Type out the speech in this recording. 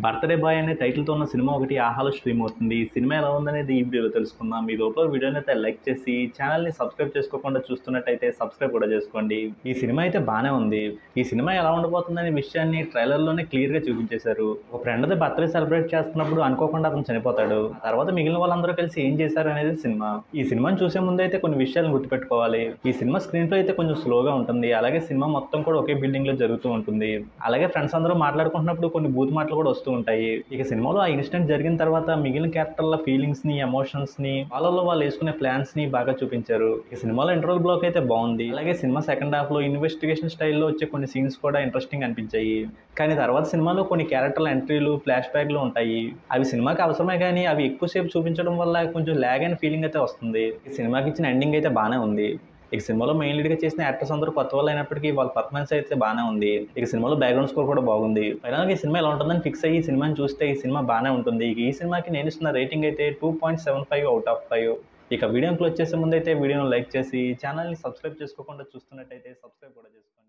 Birthday boy అనే టైటిల్‌తో ఉన్న సినిమా ఒకటి ఆహాలో స్ట్రీమ్ అవుతుంది. ఈ సినిమా ఎలా ఉందనేది ఈ వీడియోలో తెలుసుకుందాం. ఈ లోపల వీడియోని అయితే లైక్ చేసి ఛానల్‌ని సబ్స్క్రైబ్ చేసుకోకుండా చూస్తున్నట్టయితే సబ్స్క్రైబ్ కూడా చేసుకోండి. ఈ సినిమా అయితే బానే ఉంది. ఈ సినిమా ఎలా ఉండబోతుందనే విషయాన్ని ట్రైలర్‌లోనే క్లియర్‌గా చూపించేశారు. ఒక ఫ్రెండ్‌ది బర్త్‌డే సెలబ్రేట్ చేస్తున్నప్పుడు అనుకోకుండా అతను చనిపోతాడు. ఆ తర్వాత మిగిలిన వాళ్ళందరూ కలిసి ఏం చేశారు అనేది సినిమా. ఈ సినిమాని చూసే ముందైతే కొన్ని విషయాలను గుర్తుపెట్టుకోవాలి. ఈ సినిమా స్క్రీన్ ప్లే అయితే కొంచెం స్లోగా ఉంటుంది. అలాగే సినిమా మొత్తం కూడా ఒకే బిల్డింగ్‌లో జరుగుతూ ఉంటుంది. అలాగే ఫ్రెండ్స్ అందరూ మాట్లాడుకుంటున్నప్పుడు కొన్ని బూత్ మాటలు కూడా వస్తూ ఉంటాయి. ఇక సినిమాలో ఆ ఇన్సిడెంట్ జరిగిన తర్వాత మిగిలిన క్యారెక్టర్ల ఫీలింగ్స్ ని, ఎమోషన్స్ ని, వాళ్ళలో వాళ్ళు వేసుకునే ప్లాన్స్ ని బాగా చూపించారు. ఈ సినిమాలో ఇంటర్వల్ బ్లాక్ అయితే బాగుంది. అలాగే సినిమా సెకండ్ హాఫ్ లో ఇన్వెస్టిగేషన్ స్టైల్లో వచ్చే కొన్ని సీన్స్ కూడా ఇంట్రెస్టింగ్ అనిపించాయి. కానీ తర్వాత సినిమాలో కొన్ని క్యారెక్టర్ల ఎంట్రీలు, ఫ్లాష్ బ్యాక్లు ఉంటాయి. అవి సినిమాకి అవసరమే కానీ అవి ఎక్కువసేపు చూపించడం వల్ల కొంచెం లాగ్ అయిన ఫీలింగ్ అయితే వస్తుంది. ఈ సినిమాకి ఇచ్చిన ఎండింగ్ అయితే బాగానే ఉంది. ఇక సినిమాలో మెయిన్ లీడ్గా చేసిన యాక్టర్స్ అందరూ కొత్త వాళ్ళు అయినప్పటికీ వాళ్ళ పర్ఫార్మెన్స్ అయితే బాగానే ఉంది. ఇక సినిమాలో బ్యాక్గ్రౌండ్ స్కోర్ కూడా బాగుంది. ఫైనల్గా ఈ సినిమా ఎలా ఉంటుందని ఫిక్స్ అయ్యి ఈ సినిమాని చూస్తే ఈ సినిమా బాగానే ఉంటుంది. ఇక ఈ సినిమాకి నేను ఇస్తున్న రేటింగ్ అయితే 2.75 అవుట్ ఆఫ్ 5. ఇక వీడియోని క్లోజ్ చేసే ముందు అయితే వీడియోని లైక్ చేసి ఛానల్ని సబ్స్క్రైబ్ చేసుకోకుండా చూస్తున్నట్టయితే సబ్స్క్రైబ్ కూడా చేసుకోండి.